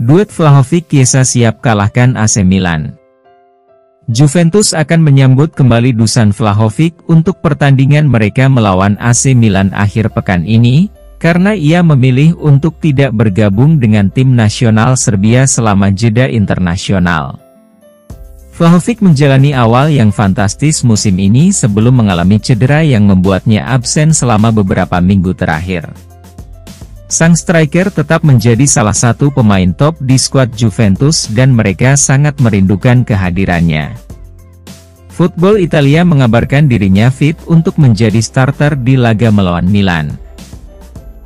Duet Vlahovic-Chiesa siap kalahkan AC Milan. Juventus akan menyambut kembali Dusan Vlahovic untuk pertandingan mereka melawan AC Milan akhir pekan ini, karena ia memilih untuk tidak bergabung dengan tim nasional Serbia selama jeda internasional. Vlahovic menjalani awal yang fantastis musim ini sebelum mengalami cedera yang membuatnya absen selama beberapa minggu terakhir. Sang striker tetap menjadi salah satu pemain top di skuad Juventus dan mereka sangat merindukan kehadirannya. Football Italia mengabarkan dirinya fit untuk menjadi starter di laga melawan Milan.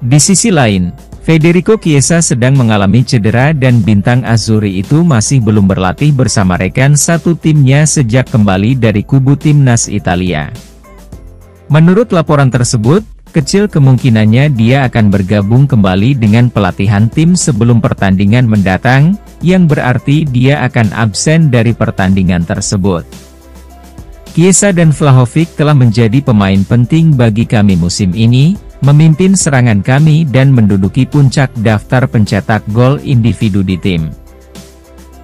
Di sisi lain, Federico Chiesa sedang mengalami cedera dan bintang Azzurri itu masih belum berlatih bersama rekan satu timnya sejak kembali dari kubu timnas Italia. Menurut laporan tersebut, kecil kemungkinannya dia akan bergabung kembali dengan pelatihan tim sebelum pertandingan mendatang, yang berarti dia akan absen dari pertandingan tersebut. Chiesa dan Vlahovic telah menjadi pemain penting bagi kami musim ini, memimpin serangan kami dan menduduki puncak daftar pencetak gol individu di tim.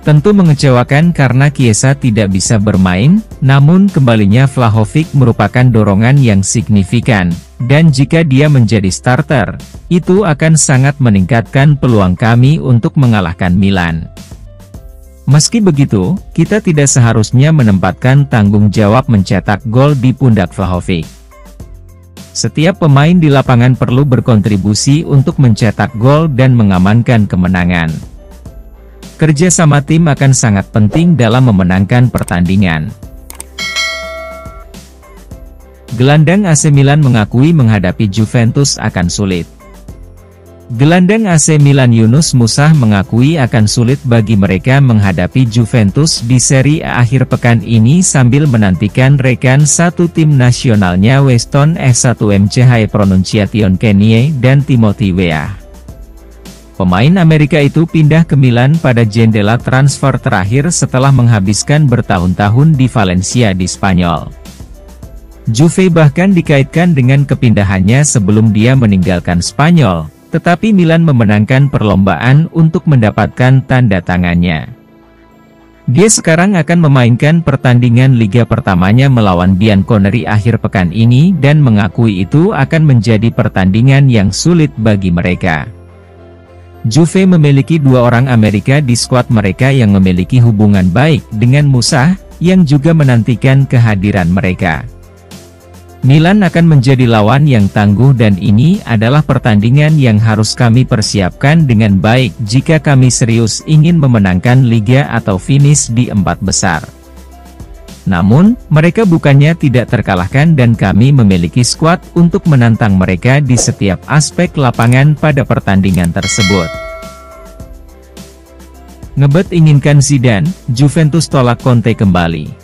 Tentu mengecewakan karena Chiesa tidak bisa bermain, namun kembalinya Vlahovic merupakan dorongan yang signifikan, dan jika dia menjadi starter, itu akan sangat meningkatkan peluang kami untuk mengalahkan Milan. Meski begitu, kita tidak seharusnya menempatkan tanggung jawab mencetak gol di pundak Vlahovic. Setiap pemain di lapangan perlu berkontribusi untuk mencetak gol dan mengamankan kemenangan. Kerja sama tim akan sangat penting dalam memenangkan pertandingan. Gelandang AC Milan mengakui menghadapi Juventus akan sulit. Gelandang AC Milan Yunus Musah mengakui akan sulit bagi mereka menghadapi Juventus di Serie A akhir pekan ini sambil menantikan rekan satu tim nasionalnya Weston S1MCH Pronunciation Kenie dan Timothy Weah. Pemain Amerika itu pindah ke Milan pada jendela transfer terakhir setelah menghabiskan bertahun-tahun di Valencia di Spanyol. Juve bahkan dikaitkan dengan kepindahannya sebelum dia meninggalkan Spanyol. Tetapi Milan memenangkan perlombaan untuk mendapatkan tanda tangannya. Dia sekarang akan memainkan pertandingan liga pertamanya melawan Bianconeri akhir pekan ini dan mengakui itu akan menjadi pertandingan yang sulit bagi mereka. Juve memiliki dua orang Amerika di skuad mereka yang memiliki hubungan baik dengan Musah, yang juga menantikan kehadiran mereka. Milan akan menjadi lawan yang tangguh dan ini adalah pertandingan yang harus kami persiapkan dengan baik jika kami serius ingin memenangkan liga atau finish di 4 besar. Namun, mereka bukannya tidak terkalahkan dan kami memiliki skuad untuk menantang mereka di setiap aspek lapangan pada pertandingan tersebut. Ngebet inginkan Zidane, Juventus tolak Conte kembali.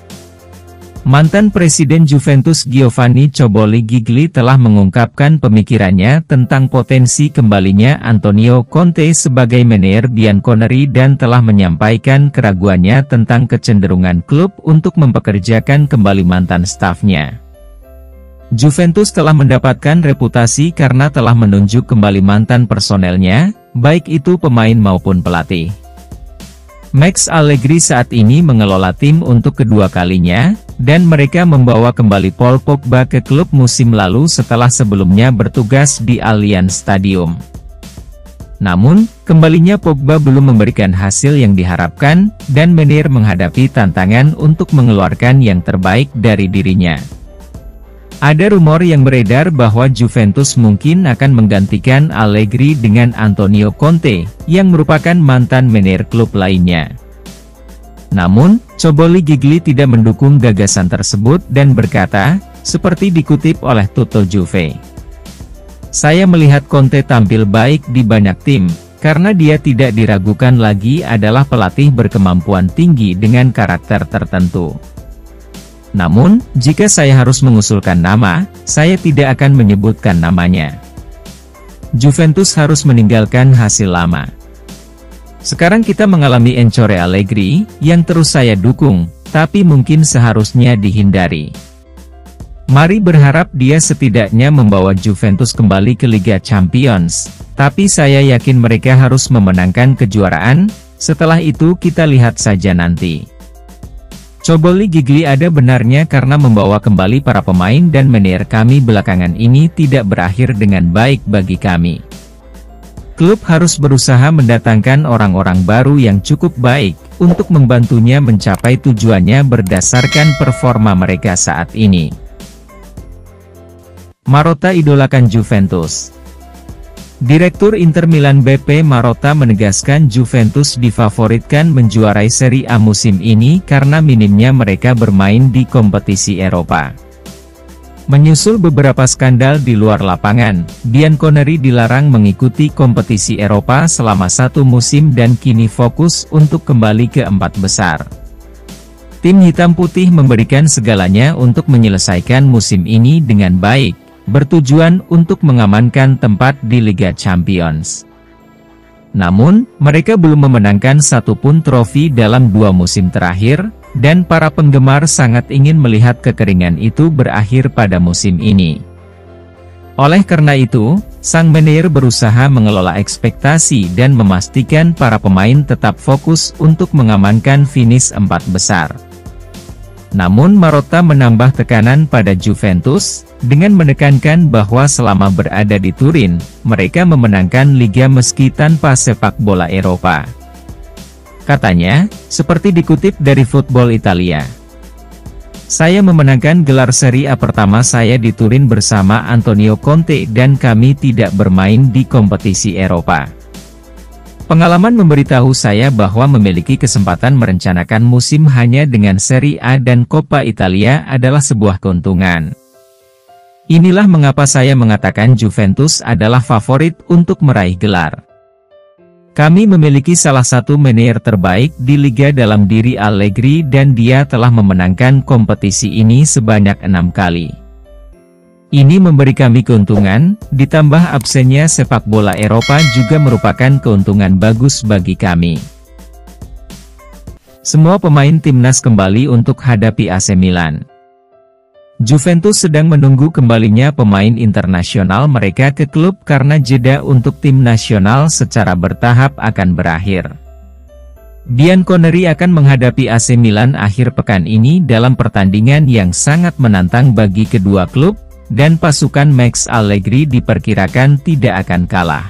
Mantan Presiden Juventus Giovanni Coboli Gigli telah mengungkapkan pemikirannya tentang potensi kembalinya Antonio Conte sebagai manajer Bianconeri dan telah menyampaikan keraguannya tentang kecenderungan klub untuk mempekerjakan kembali mantan stafnya. Juventus telah mendapatkan reputasi karena telah menunjuk kembali mantan personelnya, baik itu pemain maupun pelatih. Max Allegri saat ini mengelola tim untuk kedua kalinya, dan mereka membawa kembali Paul Pogba ke klub musim lalu setelah sebelumnya bertugas di Allianz Stadium. Namun, kembalinya Pogba belum memberikan hasil yang diharapkan, dan manajer menghadapi tantangan untuk mengeluarkan yang terbaik dari dirinya. Ada rumor yang beredar bahwa Juventus mungkin akan menggantikan Allegri dengan Antonio Conte, yang merupakan mantan manajer klub lainnya. Namun, Coboli Gigli tidak mendukung gagasan tersebut dan berkata, seperti dikutip oleh Tutto Juve. Saya melihat Conte tampil baik di banyak tim, karena dia tidak diragukan lagi adalah pelatih berkemampuan tinggi dengan karakter tertentu. Namun, jika saya harus mengusulkan nama, saya tidak akan menyebutkan namanya. Juventus harus meninggalkan hasil lama. Sekarang kita mengalami Encore Allegri, yang terus saya dukung, tapi mungkin seharusnya dihindari. Mari berharap dia setidaknya membawa Juventus kembali ke Liga Champions, tapi saya yakin mereka harus memenangkan kejuaraan, Setelah itu kita lihat saja nanti. Cobolli Gigli ada benarnya karena membawa kembali para pemain dan manajer kami belakangan ini tidak berakhir dengan baik bagi kami. Klub harus berusaha mendatangkan orang-orang baru yang cukup baik, untuk membantunya mencapai tujuannya berdasarkan performa mereka saat ini. Marotta idolakan Juventus. Direktur Inter Milan BP Marotta menegaskan Juventus difavoritkan menjuarai Serie A musim ini karena minimnya mereka bermain di kompetisi Eropa. Menyusul beberapa skandal di luar lapangan, Bianconeri dilarang mengikuti kompetisi Eropa selama 1 musim dan kini fokus untuk kembali ke 4 besar. Tim hitam putih memberikan segalanya untuk menyelesaikan musim ini dengan baik, bertujuan untuk mengamankan tempat di Liga Champions. Namun, mereka belum memenangkan satupun trofi dalam 2 musim terakhir, dan para penggemar sangat ingin melihat kekeringan itu berakhir pada musim ini. Oleh karena itu, sang manajer berusaha mengelola ekspektasi dan memastikan para pemain tetap fokus untuk mengamankan finish 4 besar. Namun Marotta menambah tekanan pada Juventus, dengan menekankan bahwa selama berada di Turin, mereka memenangkan Liga meski tanpa sepak bola Eropa. Katanya, seperti dikutip dari Football Italia, "Saya memenangkan gelar Serie A pertama saya di Turin bersama Antonio Conte dan kami tidak bermain di kompetisi Eropa. Pengalaman memberitahu saya bahwa memiliki kesempatan merencanakan musim hanya dengan Serie A dan Coppa Italia adalah sebuah keuntungan. Inilah mengapa saya mengatakan Juventus adalah favorit untuk meraih gelar. Kami memiliki salah satu manajer terbaik di Liga dalam diri Allegri dan dia telah memenangkan kompetisi ini sebanyak 6 kali. Ini memberi kami keuntungan, ditambah absennya sepak bola Eropa juga merupakan keuntungan bagus bagi kami." Semua pemain timnas kembali untuk hadapi AC Milan. Juventus sedang menunggu kembalinya pemain internasional mereka ke klub karena jeda untuk tim nasional secara bertahap akan berakhir. Bianconeri akan menghadapi AC Milan akhir pekan ini dalam pertandingan yang sangat menantang bagi kedua klub, dan pasukan Max Allegri diperkirakan tidak akan kalah.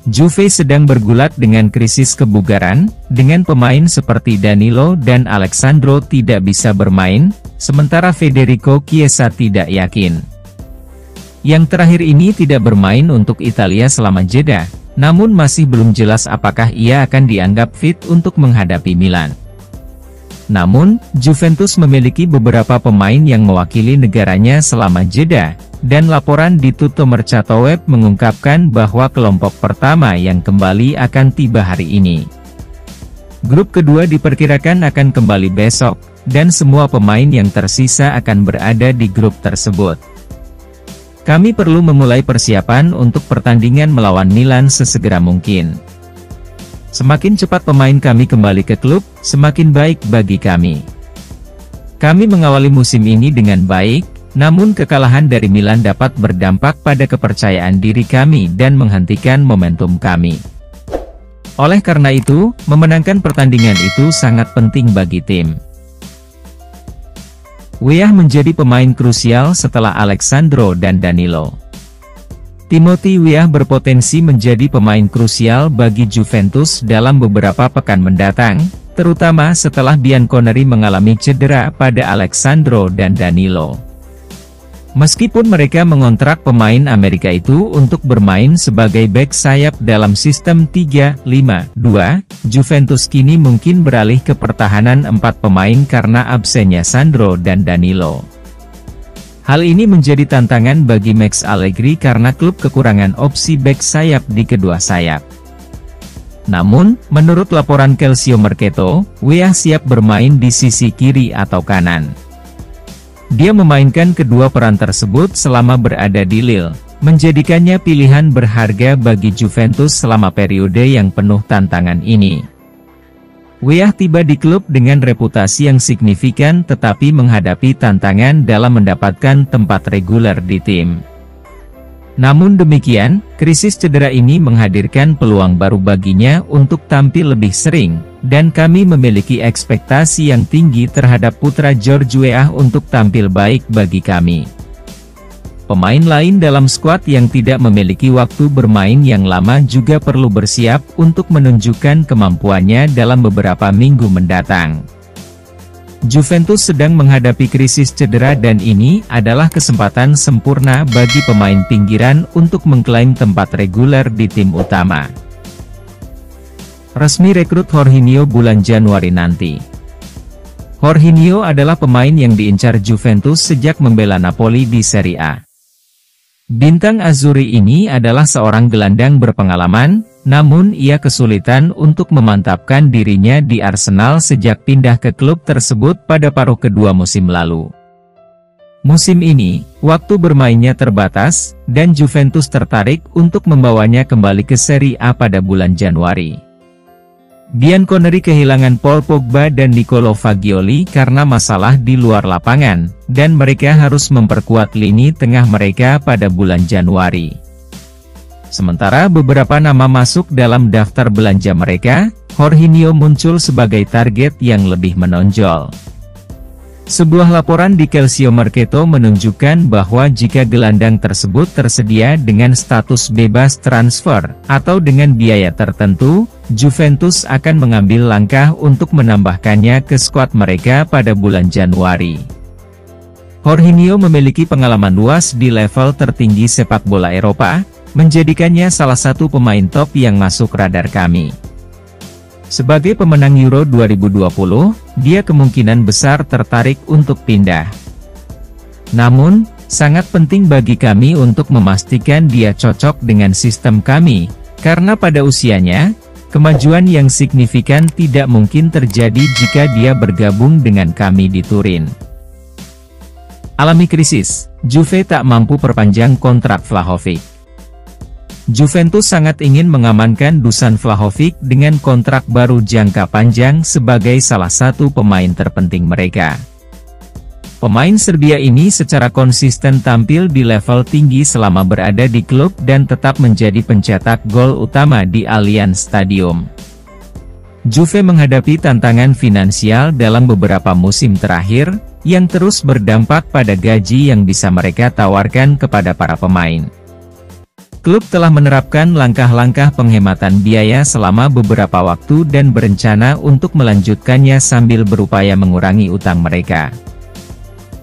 Juve sedang bergulat dengan krisis kebugaran, dengan pemain seperti Danilo dan Alexandro tidak bisa bermain, sementara Federico Chiesa tidak yakin. Yang terakhir ini tidak bermain untuk Italia selama jeda, namun masih belum jelas apakah ia akan dianggap fit untuk menghadapi Milan. Namun, Juventus memiliki beberapa pemain yang mewakili negaranya selama jeda, dan laporan di Tutto Mercato Web mengungkapkan bahwa kelompok pertama yang kembali akan tiba hari ini. Grup kedua diperkirakan akan kembali besok, dan semua pemain yang tersisa akan berada di grup tersebut. Kami perlu memulai persiapan untuk pertandingan melawan Milan sesegera mungkin. Semakin cepat pemain kami kembali ke klub, semakin baik bagi kami. Kami mengawali musim ini dengan baik, namun kekalahan dari Milan dapat berdampak pada kepercayaan diri kami dan menghentikan momentum kami. Oleh karena itu, memenangkan pertandingan itu sangat penting bagi tim. Weah menjadi pemain krusial setelah Alexandro dan Danilo. Timothy Weah berpotensi menjadi pemain krusial bagi Juventus dalam beberapa pekan mendatang, terutama setelah Bianconeri mengalami cedera pada Alexandro dan Danilo. Meskipun mereka mengontrak pemain Amerika itu untuk bermain sebagai bek sayap dalam sistem 3-5-2, Juventus kini mungkin beralih ke pertahanan 4 pemain karena absennya Sandro dan Danilo. Hal ini menjadi tantangan bagi Max Allegri karena klub kekurangan opsi bek sayap di kedua sayap. Namun, menurut laporan Calcio Mercato, Weah siap bermain di sisi kiri atau kanan. Dia memainkan kedua peran tersebut selama berada di Lille, menjadikannya pilihan berharga bagi Juventus selama periode yang penuh tantangan ini. Weah tiba di klub dengan reputasi yang signifikan tetapi menghadapi tantangan dalam mendapatkan tempat reguler di tim. Namun demikian, Krisis cedera ini menghadirkan peluang baru baginya untuk tampil lebih sering, dan kami memiliki ekspektasi yang tinggi terhadap putra George Weah untuk tampil baik bagi kami. Pemain lain dalam skuad yang tidak memiliki waktu bermain yang lama juga perlu bersiap untuk menunjukkan kemampuannya dalam beberapa minggu mendatang. Juventus sedang menghadapi krisis cedera dan ini adalah kesempatan sempurna bagi pemain pinggiran untuk mengklaim tempat reguler di tim utama. Resmi rekrut Jorginho bulan Januari nanti. Jorginho adalah pemain yang diincar Juventus sejak membela Napoli di Serie A. Bintang Azzurri ini adalah seorang gelandang berpengalaman, namun ia kesulitan untuk memantapkan dirinya di Arsenal sejak pindah ke klub tersebut pada paruh kedua musim lalu. Musim ini, waktu bermainnya terbatas, dan Juventus tertarik untuk membawanya kembali ke Serie A pada bulan Januari. Bianconeri kehilangan Paul Pogba dan Nicolo Fagioli karena masalah di luar lapangan, dan mereka harus memperkuat lini tengah mereka pada bulan Januari. Sementara beberapa nama masuk dalam daftar belanja mereka, Jorginho muncul sebagai target yang lebih menonjol. Sebuah laporan di Calcio Mercato menunjukkan bahwa jika gelandang tersebut tersedia dengan status bebas transfer, atau dengan biaya tertentu, Juventus akan mengambil langkah untuk menambahkannya ke skuad mereka pada bulan Januari. Jorginho memiliki pengalaman luas di level tertinggi sepak bola Eropa, menjadikannya salah satu pemain top yang masuk radar kami. Sebagai pemenang Euro 2020, dia kemungkinan besar tertarik untuk pindah. Namun, sangat penting bagi kami untuk memastikan dia cocok dengan sistem kami, karena pada usianya, kemajuan yang signifikan tidak mungkin terjadi jika dia bergabung dengan kami di Turin. Alami krisis, Juve tak mampu perpanjang kontrak Vlahovic. Juventus sangat ingin mengamankan Dusan Vlahovic dengan kontrak baru jangka panjang sebagai salah satu pemain terpenting mereka. Pemain Serbia ini secara konsisten tampil di level tinggi selama berada di klub dan tetap menjadi pencetak gol utama di Allianz Stadium. Juve menghadapi tantangan finansial dalam beberapa musim terakhir, yang terus berdampak pada gaji yang bisa mereka tawarkan kepada para pemain. Klub telah menerapkan langkah-langkah penghematan biaya selama beberapa waktu dan berencana untuk melanjutkannya sambil berupaya mengurangi utang mereka.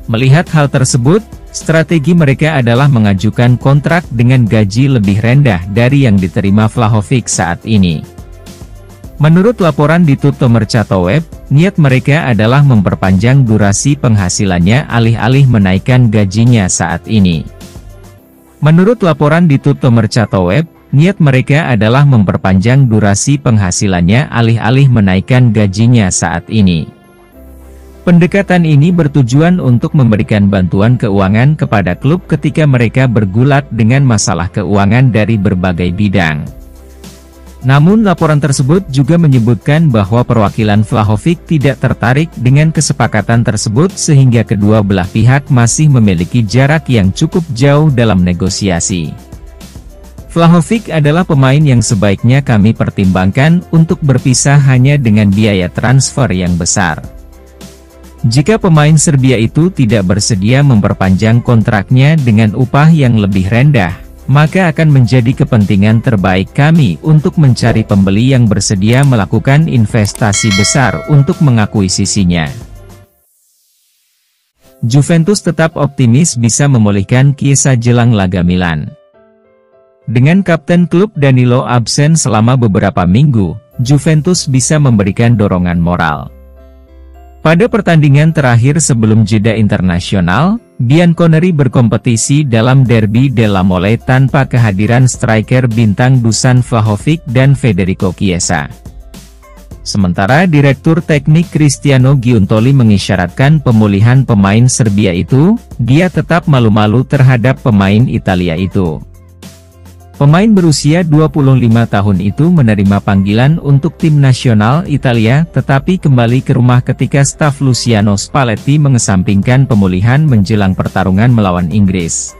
Melihat hal tersebut, strategi mereka adalah mengajukan kontrak dengan gaji lebih rendah dari yang diterima Vlahovic saat ini. Menurut laporan di Tutto Mercato Web, niat mereka adalah memperpanjang durasi penghasilannya alih-alih menaikkan gajinya saat ini. Menurut laporan di Tutto Mercato Web, niat mereka adalah memperpanjang durasi penghasilannya alih-alih menaikkan gajinya saat ini. Pendekatan ini bertujuan untuk memberikan bantuan keuangan kepada klub ketika mereka bergulat dengan masalah keuangan dari berbagai bidang. Namun laporan tersebut juga menyebutkan bahwa perwakilan Vlahovic tidak tertarik dengan kesepakatan tersebut sehingga kedua belah pihak masih memiliki jarak yang cukup jauh dalam negosiasi. Vlahovic adalah pemain yang sebaiknya kami pertimbangkan untuk berpisah hanya dengan biaya transfer yang besar. Jika pemain Serbia itu tidak bersedia memperpanjang kontraknya dengan upah yang lebih rendah, maka akan menjadi kepentingan terbaik kami untuk mencari pembeli yang bersedia melakukan investasi besar untuk mengakuisisinya. Juventus tetap optimis bisa memulihkan Chiesa jelang laga Milan. Dengan kapten klub Danilo absen selama beberapa minggu, Juventus bisa memberikan dorongan moral. Pada pertandingan terakhir sebelum jeda internasional, Bianconeri berkompetisi dalam Derby della Mole tanpa kehadiran striker bintang Dusan Vlahovic dan Federico Chiesa. Sementara Direktur Teknik Cristiano Giuntoli mengisyaratkan pemulihan pemain Serbia itu, dia tetap malu-malu terhadap pemain Italia itu. Pemain berusia 25 tahun itu menerima panggilan untuk tim nasional Italia tetapi kembali ke rumah ketika staf Luciano Spalletti mengesampingkan pemulihan menjelang pertarungan melawan Inggris.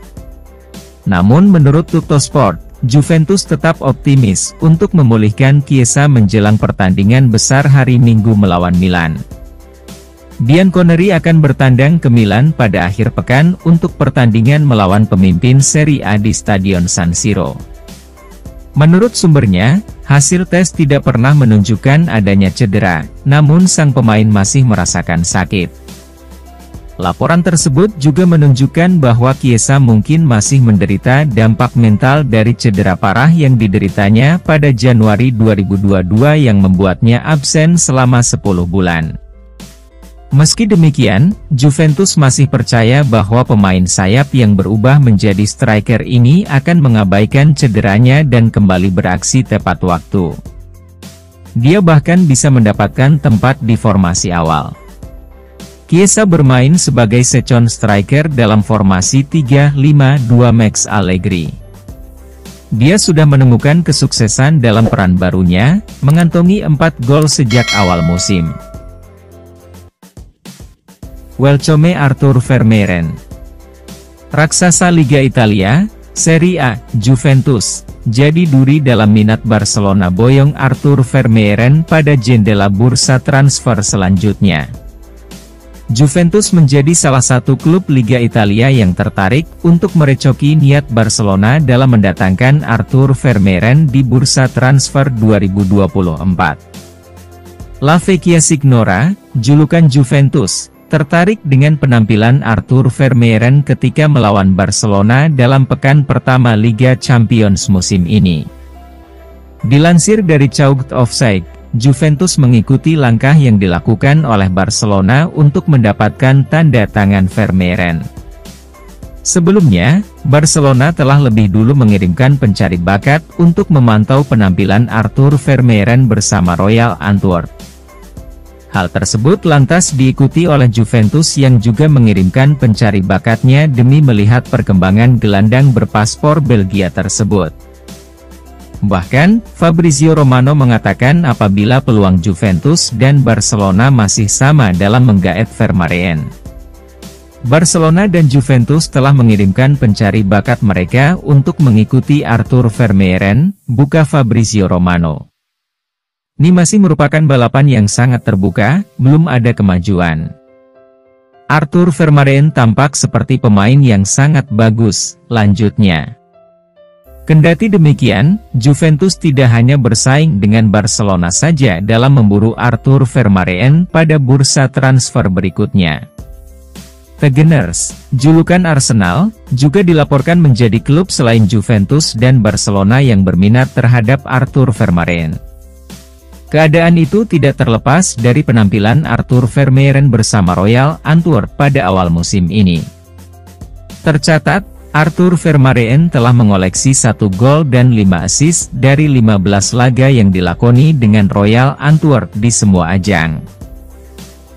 Namun menurut Tuttosport, Juventus tetap optimis untuk memulihkan Chiesa menjelang pertandingan besar hari Minggu melawan Milan. Bianconeri akan bertandang ke Milan pada akhir pekan untuk pertandingan melawan pemimpin Serie A di Stadion San Siro. Menurut sumbernya, hasil tes tidak pernah menunjukkan adanya cedera, namun sang pemain masih merasakan sakit. Laporan tersebut juga menunjukkan bahwa Chiesa mungkin masih menderita dampak mental dari cedera parah yang dideritanya pada Januari 2022 yang membuatnya absen selama 10 bulan. Meski demikian, Juventus masih percaya bahwa pemain sayap yang berubah menjadi striker ini akan mengabaikan cederanya dan kembali beraksi tepat waktu. Dia bahkan bisa mendapatkan tempat di formasi awal. Chiesa bermain sebagai second striker dalam formasi 3-5-2 Max Allegri. Dia sudah menemukan kesuksesan dalam peran barunya, mengantongi 4 gol sejak awal musim. Welcome Arthur Vermeeren. Raksasa Liga Italia, Serie A, Juventus, jadi duri dalam minat Barcelona boyong Arthur Vermeeren pada jendela bursa transfer selanjutnya. Juventus menjadi salah satu klub Liga Italia yang tertarik untuk merecoki niat Barcelona dalam mendatangkan Arthur Vermeeren di bursa transfer 2024. La Vecchia Signora, julukan Juventus, tertarik dengan penampilan Arthur Vermeeren ketika melawan Barcelona dalam pekan pertama Liga Champions musim ini. Dilansir dari Caught Offside, Juventus mengikuti langkah yang dilakukan oleh Barcelona untuk mendapatkan tanda tangan Vermeeren. Sebelumnya, Barcelona telah lebih dulu mengirimkan pencari bakat untuk memantau penampilan Arthur Vermeeren bersama Royal Antwerp. Hal tersebut lantas diikuti oleh Juventus yang juga mengirimkan pencari bakatnya demi melihat perkembangan gelandang berpaspor Belgia tersebut. Bahkan, Fabrizio Romano mengatakan apabila peluang Juventus dan Barcelona masih sama dalam menggaet Vermeeren. Barcelona dan Juventus telah mengirimkan pencari bakat mereka untuk mengikuti Arthur Vermeeren, buka Fabrizio Romano. Ini masih merupakan balapan yang sangat terbuka, belum ada kemajuan. Arthur Vermeeren tampak seperti pemain yang sangat bagus, lanjutnya. Kendati demikian, Juventus tidak hanya bersaing dengan Barcelona saja dalam memburu Arthur Vermeeren pada bursa transfer berikutnya. The Gunners, julukan Arsenal, juga dilaporkan menjadi klub selain Juventus dan Barcelona yang berminat terhadap Arthur Vermeeren. Keadaan itu tidak terlepas dari penampilan Arthur Vermeeren bersama Royal Antwerp pada awal musim ini. Tercatat, Arthur Vermeeren telah mengoleksi 1 gol dan 5 assist dari 15 laga yang dilakoni dengan Royal Antwerp di semua ajang.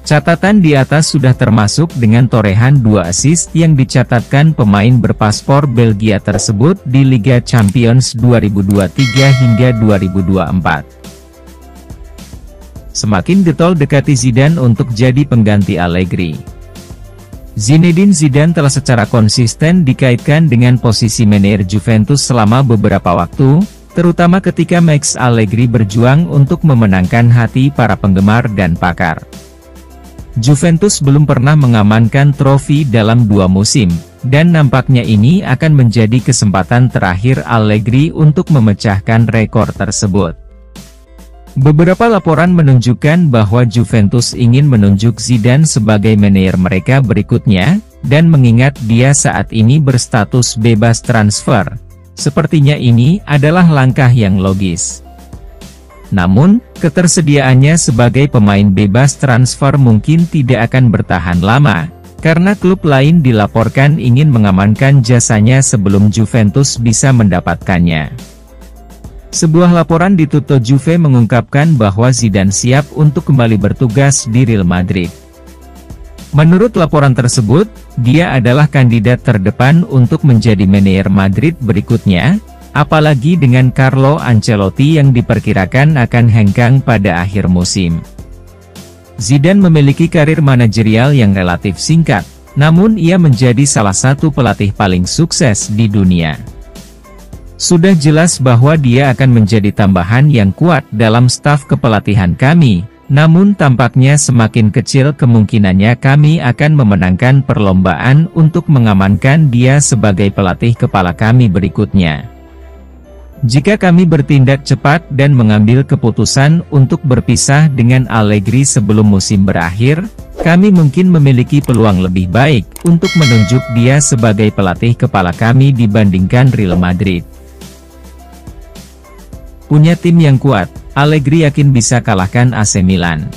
Catatan di atas sudah termasuk dengan torehan 2 assist yang dicatatkan pemain berpaspor Belgia tersebut di Liga Champions 2023 hingga 2024. Semakin getol dekati Zidane untuk jadi pengganti Allegri. Zinedine Zidane telah secara konsisten dikaitkan dengan posisi manajer Juventus selama beberapa waktu, terutama ketika Max Allegri berjuang untuk memenangkan hati para penggemar dan pakar. Juventus belum pernah mengamankan trofi dalam 2 musim, dan nampaknya ini akan menjadi kesempatan terakhir Allegri untuk memecahkan rekor tersebut. Beberapa laporan menunjukkan bahwa Juventus ingin menunjuk Zidane sebagai manajer mereka berikutnya, dan mengingat dia saat ini berstatus bebas transfer, sepertinya ini adalah langkah yang logis. Namun, ketersediaannya sebagai pemain bebas transfer mungkin tidak akan bertahan lama, karena klub lain dilaporkan ingin mengamankan jasanya sebelum Juventus bisa mendapatkannya. Sebuah laporan di Tutto Juve mengungkapkan bahwa Zidane siap untuk kembali bertugas di Real Madrid. Menurut laporan tersebut, dia adalah kandidat terdepan untuk menjadi manajer Madrid berikutnya, apalagi dengan Carlo Ancelotti yang diperkirakan akan hengkang pada akhir musim. Zidane memiliki karir manajerial yang relatif singkat, namun ia menjadi salah satu pelatih paling sukses di dunia. Sudah jelas bahwa dia akan menjadi tambahan yang kuat dalam staf kepelatihan kami, namun tampaknya semakin kecil kemungkinannya kami akan memenangkan perlombaan untuk mengamankan dia sebagai pelatih kepala kami berikutnya. Jika kami bertindak cepat dan mengambil keputusan untuk berpisah dengan Allegri sebelum musim berakhir, kami mungkin memiliki peluang lebih baik untuk menunjuk dia sebagai pelatih kepala kami dibandingkan Real Madrid. Punya tim yang kuat, Allegri yakin bisa kalahkan AC Milan.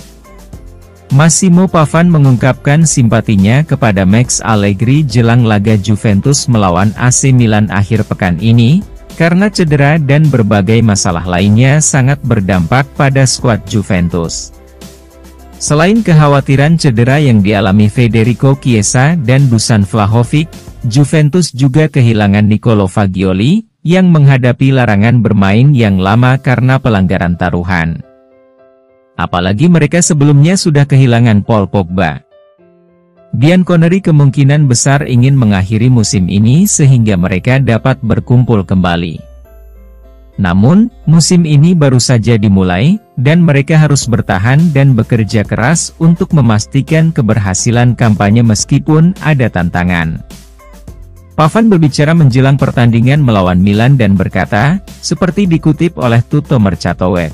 Massimo Pavan mengungkapkan simpatinya kepada Max Allegri jelang laga Juventus melawan AC Milan akhir pekan ini, karena cedera dan berbagai masalah lainnya sangat berdampak pada skuad Juventus. Selain kekhawatiran cedera yang dialami Federico Chiesa dan Dusan Vlahovic, Juventus juga kehilangan Nicolo Fagioli, yang menghadapi larangan bermain yang lama karena pelanggaran taruhan. Apalagi mereka sebelumnya sudah kehilangan Paul Pogba. Bianconeri kemungkinan besar ingin mengakhiri musim ini sehingga mereka dapat berkumpul kembali. Namun, musim ini baru saja dimulai, dan mereka harus bertahan dan bekerja keras untuk memastikan keberhasilan kampanye meskipun ada tantangan. Pavan berbicara menjelang pertandingan melawan Milan dan berkata, seperti dikutip oleh Tutto Mercatowe,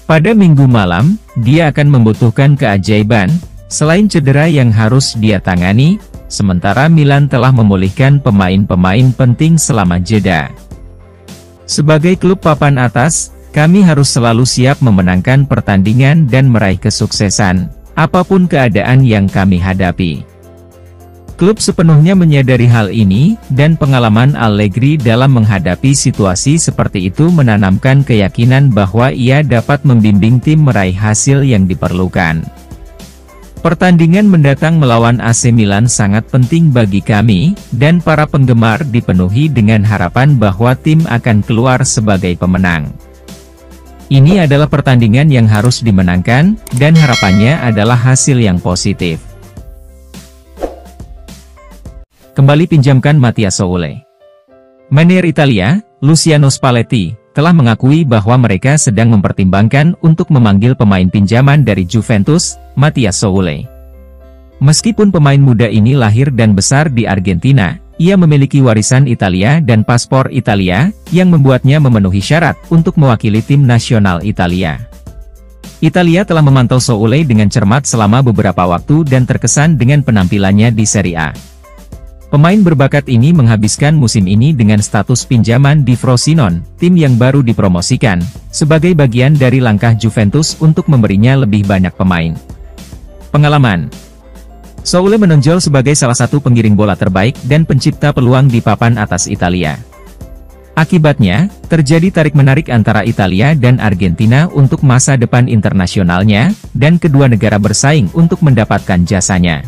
pada Minggu malam, dia akan membutuhkan keajaiban, selain cedera yang harus dia tangani, sementara Milan telah memulihkan pemain-pemain penting selama jeda. Sebagai klub papan atas, kami harus selalu siap memenangkan pertandingan dan meraih kesuksesan, apapun keadaan yang kami hadapi. Klub sepenuhnya menyadari hal ini, dan pengalaman Allegri dalam menghadapi situasi seperti itu menanamkan keyakinan bahwa ia dapat membimbing tim meraih hasil yang diperlukan. Pertandingan mendatang melawan AC Milan sangat penting bagi kami, dan para penggemar dipenuhi dengan harapan bahwa tim akan keluar sebagai pemenang. Ini adalah pertandingan yang harus dimenangkan, dan harapannya adalah hasil yang positif. Kembali pinjamkan Matthias Soulé. Manajer Italia, Luciano Spalletti, telah mengakui bahwa mereka sedang mempertimbangkan untuk memanggil pemain pinjaman dari Juventus, Matthias Soulé. Meskipun pemain muda ini lahir dan besar di Argentina, ia memiliki warisan Italia dan paspor Italia, yang membuatnya memenuhi syarat untuk mewakili tim nasional Italia. Italia telah memantau Soulé dengan cermat selama beberapa waktu dan terkesan dengan penampilannya di Serie A. Pemain berbakat ini menghabiskan musim ini dengan status pinjaman di Frosinone, tim yang baru dipromosikan, sebagai bagian dari langkah Juventus untuk memberinya lebih banyak pemain. Pengalaman. Soulé menonjol sebagai salah satu penggiring bola terbaik dan pencipta peluang di papan atas Italia. Akibatnya, terjadi tarik-menarik antara Italia dan Argentina untuk masa depan internasionalnya, dan kedua negara bersaing untuk mendapatkan jasanya.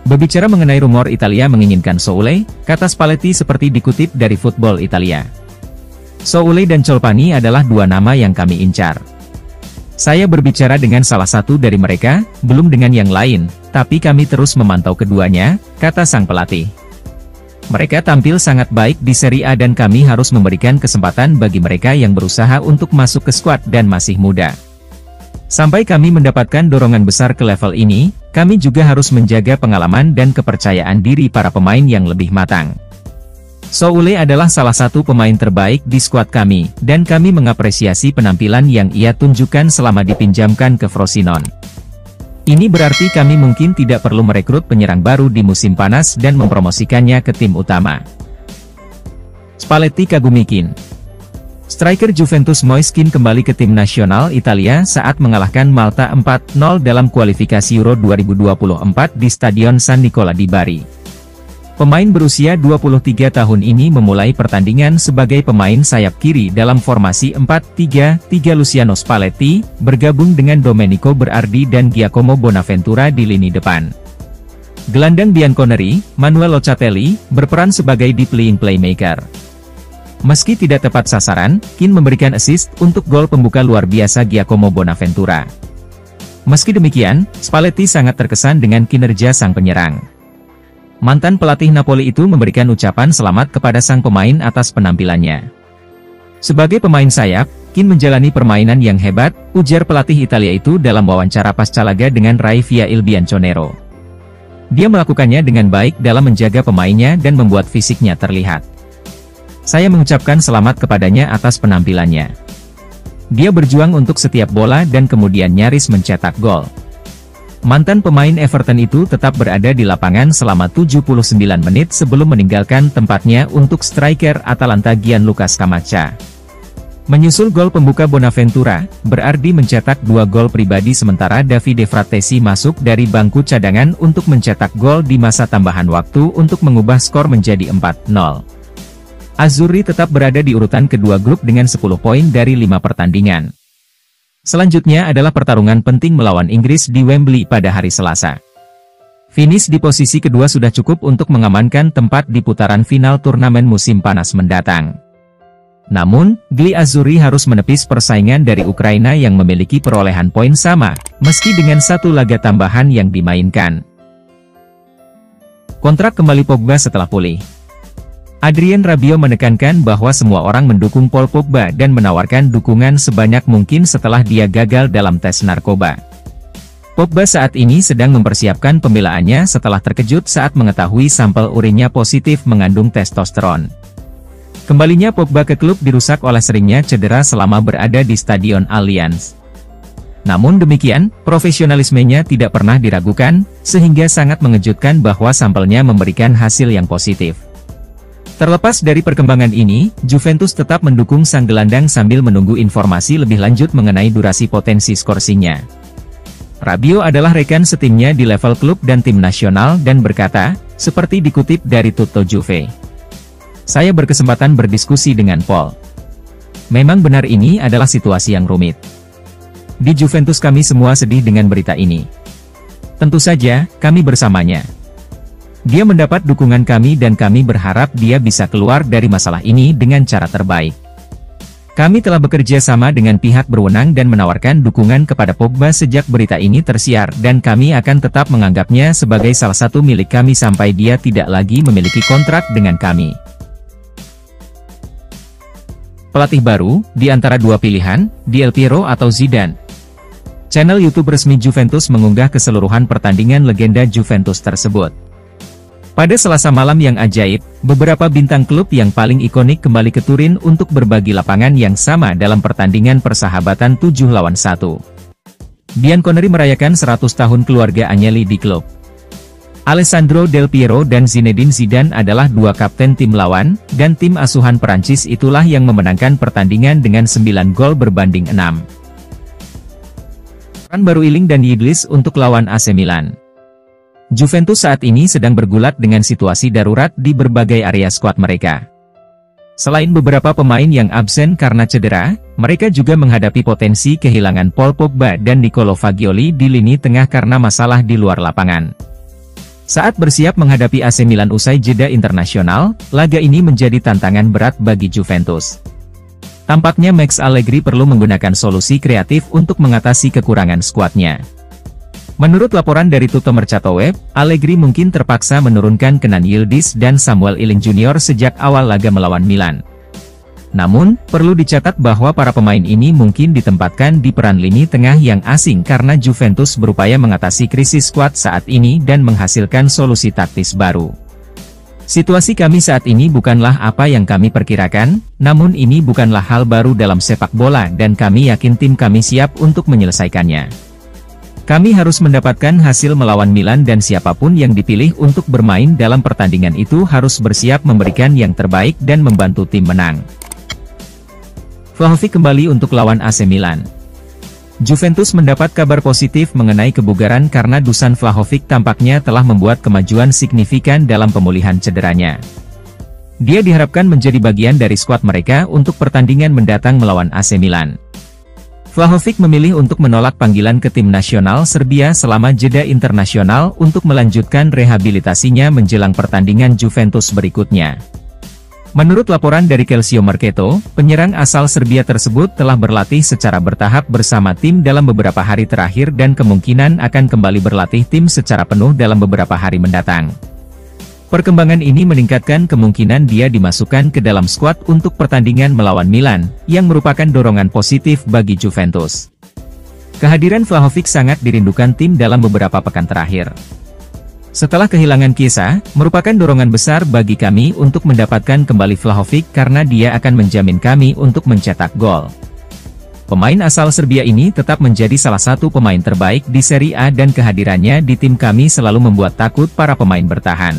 Berbicara mengenai rumor Italia menginginkan Soulé, kata Spalletti seperti dikutip dari Football Italia. Soulé dan Colpani adalah dua nama yang kami incar. Saya berbicara dengan salah satu dari mereka, belum dengan yang lain, tapi kami terus memantau keduanya, kata sang pelatih. Mereka tampil sangat baik di Serie A dan kami harus memberikan kesempatan bagi mereka yang berusaha untuk masuk ke skuad dan masih muda. Sampai kami mendapatkan dorongan besar ke level ini, kami juga harus menjaga pengalaman dan kepercayaan diri para pemain yang lebih matang. Soulé adalah salah satu pemain terbaik di skuad kami, dan kami mengapresiasi penampilan yang ia tunjukkan selama dipinjamkan ke Frosinone. Ini berarti kami mungkin tidak perlu merekrut penyerang baru di musim panas dan mempromosikannya ke tim utama. Spalletti kagumikin. Striker Juventus Moiskin kembali ke tim nasional Italia saat mengalahkan Malta 4-0 dalam kualifikasi Euro 2024 di Stadion San Nicola di Bari. Pemain berusia 23 tahun ini memulai pertandingan sebagai pemain sayap kiri dalam formasi 4-3-3 Luciano Spalletti, bergabung dengan Domenico Berardi dan Giacomo Bonaventura di lini depan. Gelandang Bianconeri, Manuel Locatelli, berperan sebagai deep lying playmaker. Meski tidak tepat sasaran, Kean memberikan assist untuk gol pembuka luar biasa Giacomo Bonaventura. Meski demikian, Spalletti sangat terkesan dengan kinerja sang penyerang. Mantan pelatih Napoli itu memberikan ucapan selamat kepada sang pemain atas penampilannya. Sebagai pemain sayap, Kean menjalani permainan yang hebat, ujar pelatih Italia itu dalam wawancara pasca laga dengan Rai via Il Bianconero. Dia melakukannya dengan baik dalam menjaga pemainnya dan membuat fisiknya terlihat. Saya mengucapkan selamat kepadanya atas penampilannya. Dia berjuang untuk setiap bola dan kemudian nyaris mencetak gol. Mantan pemain Everton itu tetap berada di lapangan selama 79 menit sebelum meninggalkan tempatnya untuk striker Atalanta Gianluca Scamacca. Menyusul gol pembuka Bonaventura, Berardi mencetak 2 gol pribadi sementara Davide Frattesi masuk dari bangku cadangan untuk mencetak gol di masa tambahan waktu untuk mengubah skor menjadi 4-0. Azzurri tetap berada di urutan kedua grup dengan 10 poin dari 5 pertandingan. Selanjutnya adalah pertarungan penting melawan Inggris di Wembley pada hari Selasa. Finish di posisi kedua sudah cukup untuk mengamankan tempat di putaran final turnamen musim panas mendatang. Namun, Gli Azzurri harus menepis persaingan dari Ukraina yang memiliki perolehan poin sama, meski dengan 1 laga tambahan yang dimainkan. Kontrak kembali Pogba setelah pulih. Adrien Rabiot menekankan bahwa semua orang mendukung Paul Pogba dan menawarkan dukungan sebanyak mungkin setelah dia gagal dalam tes narkoba. Pogba saat ini sedang mempersiapkan pembelaannya setelah terkejut saat mengetahui sampel urinnya positif mengandung testosteron. Kembalinya Pogba ke klub dirusak oleh seringnya cedera selama berada di Stadion Allianz. Namun demikian, profesionalismenya tidak pernah diragukan, sehingga sangat mengejutkan bahwa sampelnya memberikan hasil yang positif. Terlepas dari perkembangan ini, Juventus tetap mendukung sang gelandang sambil menunggu informasi lebih lanjut mengenai durasi potensi skorsinya. Rabiot adalah rekan setimnya di level klub dan tim nasional dan berkata, seperti dikutip dari Tutto Juve. Saya berkesempatan berdiskusi dengan Paul. Memang benar ini adalah situasi yang rumit. Di Juventus kami semua sedih dengan berita ini. Tentu saja, kami bersamanya. Dia mendapat dukungan kami dan kami berharap dia bisa keluar dari masalah ini dengan cara terbaik. Kami telah bekerja sama dengan pihak berwenang dan menawarkan dukungan kepada Pogba sejak berita ini tersiar dan kami akan tetap menganggapnya sebagai salah satu milik kami sampai dia tidak lagi memiliki kontrak dengan kami. Pelatih baru, di antara 2 pilihan, Del Piero atau Zidane. Channel YouTube resmi Juventus mengunggah keseluruhan pertandingan legenda Juventus tersebut. Pada Selasa malam yang ajaib, beberapa bintang klub yang paling ikonik kembali ke Turin untuk berbagi lapangan yang sama dalam pertandingan persahabatan 7-1. Bianconeri merayakan 100 tahun keluarga Agnelli di klub. Alessandro Del Piero dan Zinedine Zidane adalah 2 kapten tim lawan, dan tim asuhan Perancis itulah yang memenangkan pertandingan dengan 9 gol berbanding 6. Peran baru Iling dan Yildiz untuk lawan AC Milan. Juventus saat ini sedang bergulat dengan situasi darurat di berbagai area skuad mereka. Selain beberapa pemain yang absen karena cedera, mereka juga menghadapi potensi kehilangan Paul Pogba dan Nicolo Fagioli di lini tengah karena masalah di luar lapangan. Saat bersiap menghadapi AC Milan usai jeda internasional, laga ini menjadi tantangan berat bagi Juventus. Tampaknya Max Allegri perlu menggunakan solusi kreatif untuk mengatasi kekurangan skuadnya. Menurut laporan dari Tutto Mercato Web, Allegri mungkin terpaksa menurunkan Kenan Yildiz dan Samuel Iling Junior sejak awal laga melawan Milan. Namun, perlu dicatat bahwa para pemain ini mungkin ditempatkan di peran lini tengah yang asing karena Juventus berupaya mengatasi krisis skuad saat ini dan menghasilkan solusi taktis baru. Situasi kami saat ini bukanlah apa yang kami perkirakan, namun ini bukanlah hal baru dalam sepak bola dan kami yakin tim kami siap untuk menyelesaikannya. Kami harus mendapatkan hasil melawan Milan dan siapapun yang dipilih untuk bermain dalam pertandingan itu harus bersiap memberikan yang terbaik dan membantu tim menang. Vlahovic kembali untuk lawan AC Milan. Juventus mendapat kabar positif mengenai kebugaran karena Dusan Vlahovic tampaknya telah membuat kemajuan signifikan dalam pemulihan cederanya. Dia diharapkan menjadi bagian dari skuad mereka untuk pertandingan mendatang melawan AC Milan. Vlahovic memilih untuk menolak panggilan ke tim nasional Serbia selama jeda internasional untuk melanjutkan rehabilitasinya menjelang pertandingan Juventus berikutnya. Menurut laporan dari Calcio Mercato, penyerang asal Serbia tersebut telah berlatih secara bertahap bersama tim dalam beberapa hari terakhir dan kemungkinan akan kembali berlatih tim secara penuh dalam beberapa hari mendatang. Perkembangan ini meningkatkan kemungkinan dia dimasukkan ke dalam skuad untuk pertandingan melawan Milan, yang merupakan dorongan positif bagi Juventus. Kehadiran Vlahovic sangat dirindukan tim dalam beberapa pekan terakhir. Setelah kehilangan Chiesa, merupakan dorongan besar bagi kami untuk mendapatkan kembali Vlahovic karena dia akan menjamin kami untuk mencetak gol. Pemain asal Serbia ini tetap menjadi salah satu pemain terbaik di Serie A dan kehadirannya di tim kami selalu membuat takut para pemain bertahan.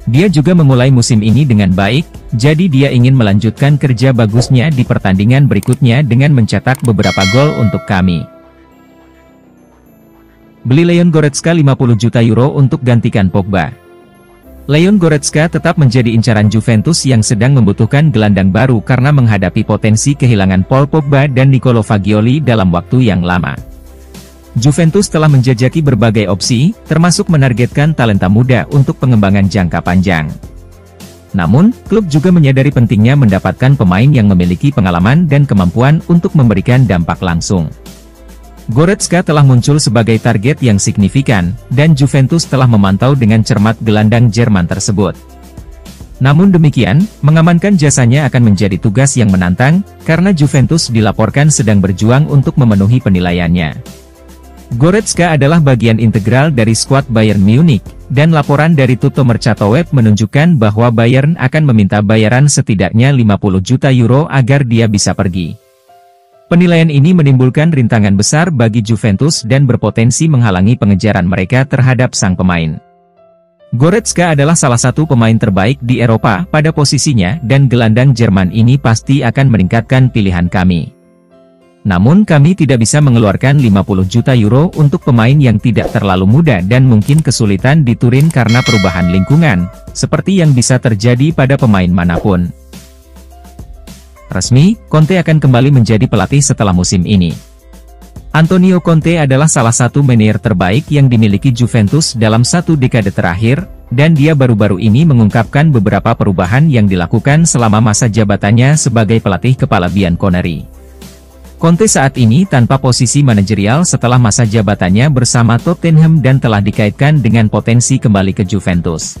Dia juga memulai musim ini dengan baik, jadi dia ingin melanjutkan kerja bagusnya di pertandingan berikutnya dengan mencetak beberapa gol untuk kami. Beli Leon Goretzka 50 juta euro untuk gantikan Pogba. Leon Goretzka tetap menjadi incaran Juventus yang sedang membutuhkan gelandang baru karena menghadapi potensi kehilangan Paul Pogba dan Nicolo Fagioli dalam waktu yang lama. Juventus telah menjajaki berbagai opsi, termasuk menargetkan talenta muda untuk pengembangan jangka panjang. Namun, klub juga menyadari pentingnya mendapatkan pemain yang memiliki pengalaman dan kemampuan untuk memberikan dampak langsung. Goretzka telah muncul sebagai target yang signifikan, dan Juventus telah memantau dengan cermat gelandang Jerman tersebut. Namun demikian, mengamankan jasanya akan menjadi tugas yang menantang, karena Juventus dilaporkan sedang berjuang untuk memenuhi penilaiannya. Goretzka adalah bagian integral dari skuad Bayern Munich, dan laporan dari Tutto Mercato Web menunjukkan bahwa Bayern akan meminta bayaran setidaknya 50 juta euro agar dia bisa pergi. Penilaian ini menimbulkan rintangan besar bagi Juventus dan berpotensi menghalangi pengejaran mereka terhadap sang pemain. Goretzka adalah salah satu pemain terbaik di Eropa pada posisinya dan gelandang Jerman ini pasti akan meningkatkan pilihan kami. Namun kami tidak bisa mengeluarkan 50 juta euro untuk pemain yang tidak terlalu muda dan mungkin kesulitan di Turin karena perubahan lingkungan, seperti yang bisa terjadi pada pemain manapun. Resmi, Conte akan kembali menjadi pelatih setelah musim ini. Antonio Conte adalah salah satu manajer terbaik yang dimiliki Juventus dalam satu dekade terakhir, dan dia baru-baru ini mengungkapkan beberapa perubahan yang dilakukan selama masa jabatannya sebagai pelatih kepala Bianconeri. Conte saat ini tanpa posisi manajerial setelah masa jabatannya bersama Tottenham dan telah dikaitkan dengan potensi kembali ke Juventus.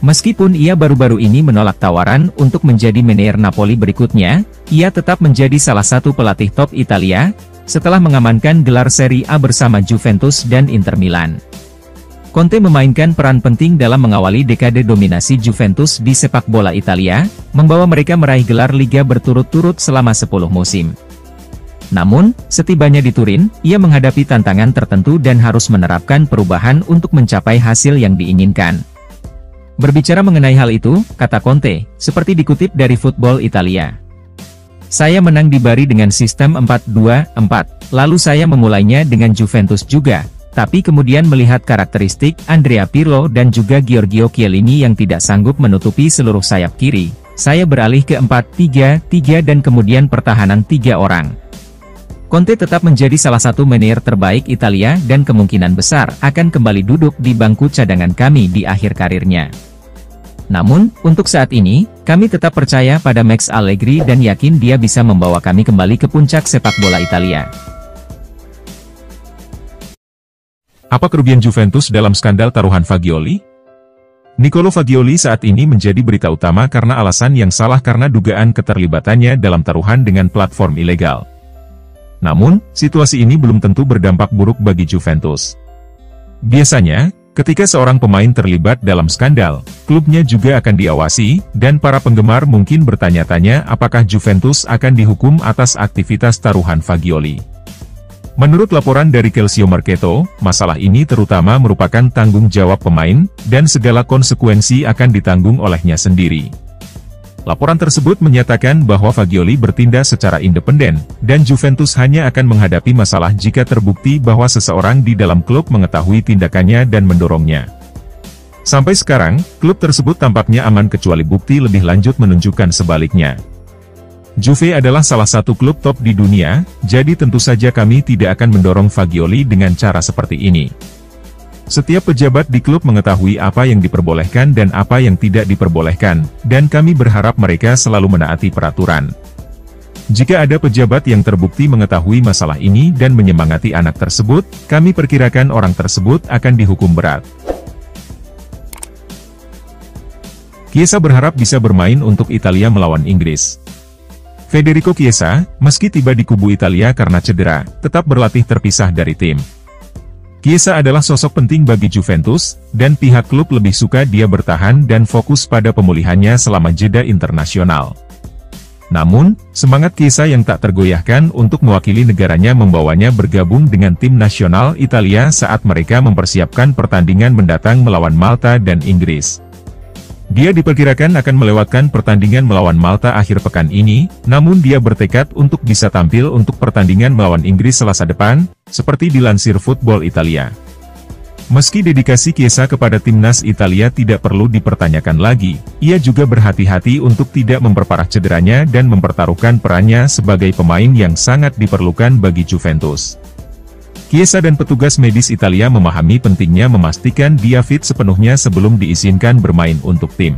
Meskipun ia baru-baru ini menolak tawaran untuk menjadi manajer Napoli berikutnya, ia tetap menjadi salah satu pelatih top Italia, setelah mengamankan gelar Serie A bersama Juventus dan Inter Milan. Conte memainkan peran penting dalam mengawali dekade dominasi Juventus di sepak bola Italia, membawa mereka meraih gelar Liga berturut-turut selama 10 musim. Namun, setibanya di Turin, ia menghadapi tantangan tertentu dan harus menerapkan perubahan untuk mencapai hasil yang diinginkan. Berbicara mengenai hal itu, kata Conte, seperti dikutip dari Football Italia. Saya menang di Bari dengan sistem 4-2-4, lalu saya memulainya dengan Juventus juga, tapi kemudian melihat karakteristik Andrea Pirlo dan juga Giorgio Chiellini yang tidak sanggup menutupi seluruh sayap kiri, saya beralih ke 4-3-3 dan kemudian pertahanan 3 orang. Conte tetap menjadi salah satu manajer terbaik Italia dan kemungkinan besar akan kembali duduk di bangku cadangan kami di akhir karirnya. Namun, untuk saat ini, kami tetap percaya pada Max Allegri dan yakin dia bisa membawa kami kembali ke puncak sepak bola Italia. Apa kerugian Juventus dalam skandal taruhan Fagioli? Nicolo Fagioli saat ini menjadi berita utama karena alasan yang salah karena dugaan keterlibatannya dalam taruhan dengan platform ilegal. Namun, situasi ini belum tentu berdampak buruk bagi Juventus. Biasanya, ketika seorang pemain terlibat dalam skandal, klubnya juga akan diawasi, dan para penggemar mungkin bertanya-tanya apakah Juventus akan dihukum atas aktivitas taruhan Fagioli. Menurut laporan dari Calcio Mercato, masalah ini terutama merupakan tanggung jawab pemain, dan segala konsekuensi akan ditanggung olehnya sendiri. Laporan tersebut menyatakan bahwa Fagioli bertindak secara independen, dan Juventus hanya akan menghadapi masalah jika terbukti bahwa seseorang di dalam klub mengetahui tindakannya dan mendorongnya. Sampai sekarang, klub tersebut tampaknya aman kecuali bukti lebih lanjut menunjukkan sebaliknya. Juve adalah salah satu klub top di dunia, jadi tentu saja kami tidak akan mendorong Fagioli dengan cara seperti ini. Setiap pejabat di klub mengetahui apa yang diperbolehkan dan apa yang tidak diperbolehkan, dan kami berharap mereka selalu menaati peraturan. Jika ada pejabat yang terbukti mengetahui masalah ini dan menyemangati anak tersebut, kami perkirakan orang tersebut akan dihukum berat. Chiesa berharap bisa bermain untuk Italia melawan Inggris. Federico Chiesa, meski tiba di kubu Italia karena cedera, tetap berlatih terpisah dari tim. Chiesa adalah sosok penting bagi Juventus, dan pihak klub lebih suka dia bertahan dan fokus pada pemulihannya selama jeda internasional. Namun, semangat Chiesa yang tak tergoyahkan untuk mewakili negaranya membawanya bergabung dengan tim nasional Italia saat mereka mempersiapkan pertandingan mendatang melawan Malta dan Inggris. Dia diperkirakan akan melewatkan pertandingan melawan Malta akhir pekan ini, namun dia bertekad untuk bisa tampil untuk pertandingan melawan Inggris Selasa depan, seperti dilansir Football Italia. Meski dedikasi Chiesa kepada timnas Italia tidak perlu dipertanyakan lagi, ia juga berhati-hati untuk tidak memperparah cederanya dan mempertaruhkan perannya sebagai pemain yang sangat diperlukan bagi Juventus. Chiesa dan petugas medis Italia memahami pentingnya memastikan dia fit sepenuhnya sebelum diizinkan bermain untuk tim.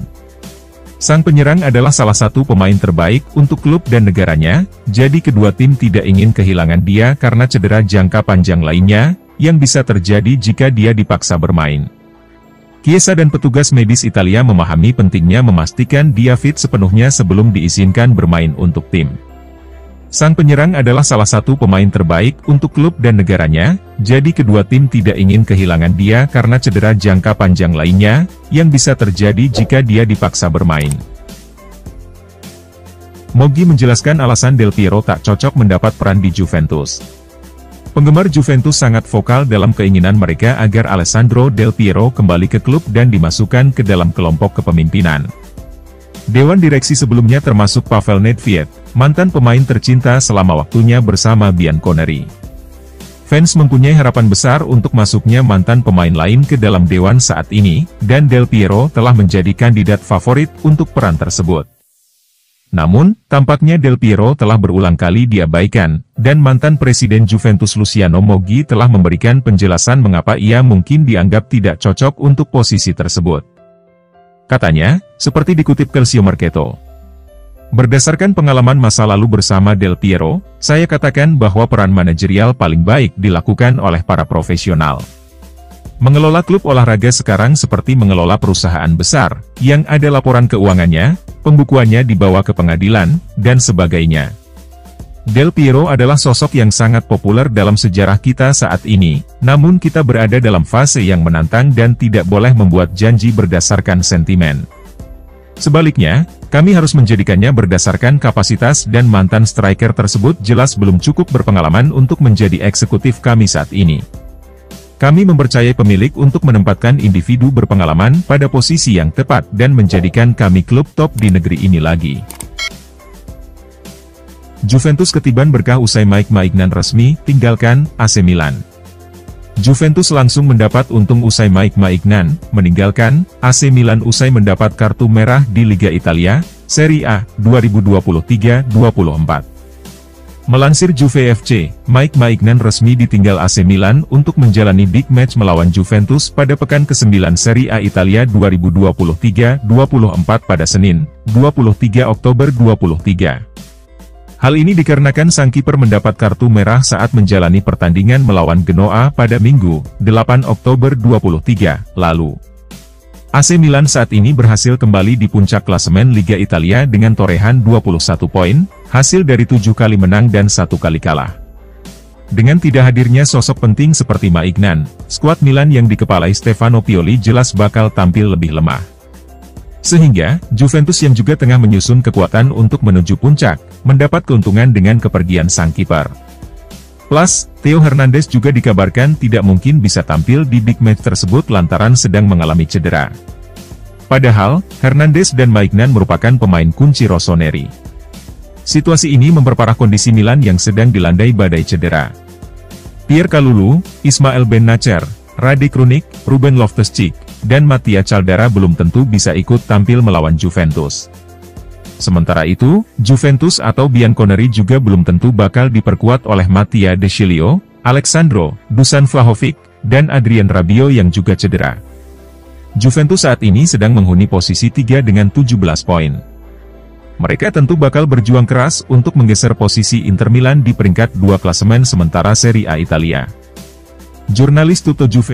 Sang penyerang adalah salah satu pemain terbaik untuk klub dan negaranya, jadi kedua tim tidak ingin kehilangan dia karena cedera jangka panjang lainnya, yang bisa terjadi jika dia dipaksa bermain. Chiesa dan petugas medis Italia memahami pentingnya memastikan dia fit sepenuhnya sebelum diizinkan bermain untuk tim. Sang penyerang adalah salah satu pemain terbaik untuk klub dan negaranya, jadi kedua tim tidak ingin kehilangan dia karena cedera jangka panjang lainnya, yang bisa terjadi jika dia dipaksa bermain. Moggi menjelaskan alasan Del Piero tak cocok mendapat peran di Juventus. Penggemar Juventus sangat vokal dalam keinginan mereka agar Alessandro Del Piero kembali ke klub dan dimasukkan ke dalam kelompok kepemimpinan. Dewan direksi sebelumnya termasuk Pavel Nedved, mantan pemain tercinta selama waktunya bersama Bianconeri. Fans mempunyai harapan besar untuk masuknya mantan pemain lain ke dalam dewan saat ini, dan Del Piero telah menjadi kandidat favorit untuk peran tersebut. Namun, tampaknya Del Piero telah berulang kali diabaikan, dan mantan Presiden Juventus Luciano Moggi telah memberikan penjelasan mengapa ia mungkin dianggap tidak cocok untuk posisi tersebut. Katanya, seperti dikutip Calcio Mercato, berdasarkan pengalaman masa lalu bersama Del Piero, saya katakan bahwa peran manajerial paling baik dilakukan oleh para profesional. Mengelola klub olahraga sekarang seperti mengelola perusahaan besar, yang ada laporan keuangannya, pembukuannya dibawa ke pengadilan, dan sebagainya. Del Piero adalah sosok yang sangat populer dalam sejarah kita saat ini, namun kita berada dalam fase yang menantang dan tidak boleh membuat janji berdasarkan sentimen. Sebaliknya, kami harus menjadikannya berdasarkan kapasitas dan mantan striker tersebut jelas belum cukup berpengalaman untuk menjadi eksekutif kami saat ini. Kami mempercayai pemilik untuk menempatkan individu berpengalaman pada posisi yang tepat dan menjadikan kami klub top di negeri ini lagi. Juventus ketiban berkah usai Mike Maignan resmi tinggalkan AC Milan. Juventus langsung mendapat untung usai Mike Maignan meninggalkan AC Milan usai mendapat kartu merah di Liga Italia, Serie A, 2023-24. Melansir Juve FC, Mike Maignan resmi ditinggal AC Milan untuk menjalani big match melawan Juventus pada pekan ke-9 Serie A Italia 2023-24 pada Senin, 23 Oktober 2023. Hal ini dikarenakan sang kiper mendapat kartu merah saat menjalani pertandingan melawan Genoa pada Minggu, 8 Oktober 2023, lalu. AC Milan saat ini berhasil kembali di puncak klasemen Liga Italia dengan torehan 21 poin, hasil dari 7 kali menang dan 1 kali kalah. Dengan tidak hadirnya sosok penting seperti Maignan, skuad Milan yang dikepalai Stefano Pioli jelas bakal tampil lebih lemah. Sehingga, Juventus yang juga tengah menyusun kekuatan untuk menuju puncak, mendapat keuntungan dengan kepergian sang kiper. Plus, Theo Hernandez juga dikabarkan tidak mungkin bisa tampil di big match tersebut lantaran sedang mengalami cedera. Padahal, Hernandez dan Maignan merupakan pemain kunci Rossoneri. Situasi ini memperparah kondisi Milan yang sedang dilandai badai cedera. Pierre Kalulu, Ismail Ben-Nacer, Rade Krunic, Ruben Loftus-Cheek, dan Mattia Caldara belum tentu bisa ikut tampil melawan Juventus. Sementara itu, Juventus atau Bianconeri juga belum tentu bakal diperkuat oleh Mattia De Sciglio, Alexandro, Dusan Vlahovic, dan Adrien Rabiot yang juga cedera. Juventus saat ini sedang menghuni posisi 3 dengan 17 poin. Mereka tentu bakal berjuang keras untuk menggeser posisi Inter Milan di peringkat 2 klasemen sementara Serie A Italia. Jurnalis Tutto Juve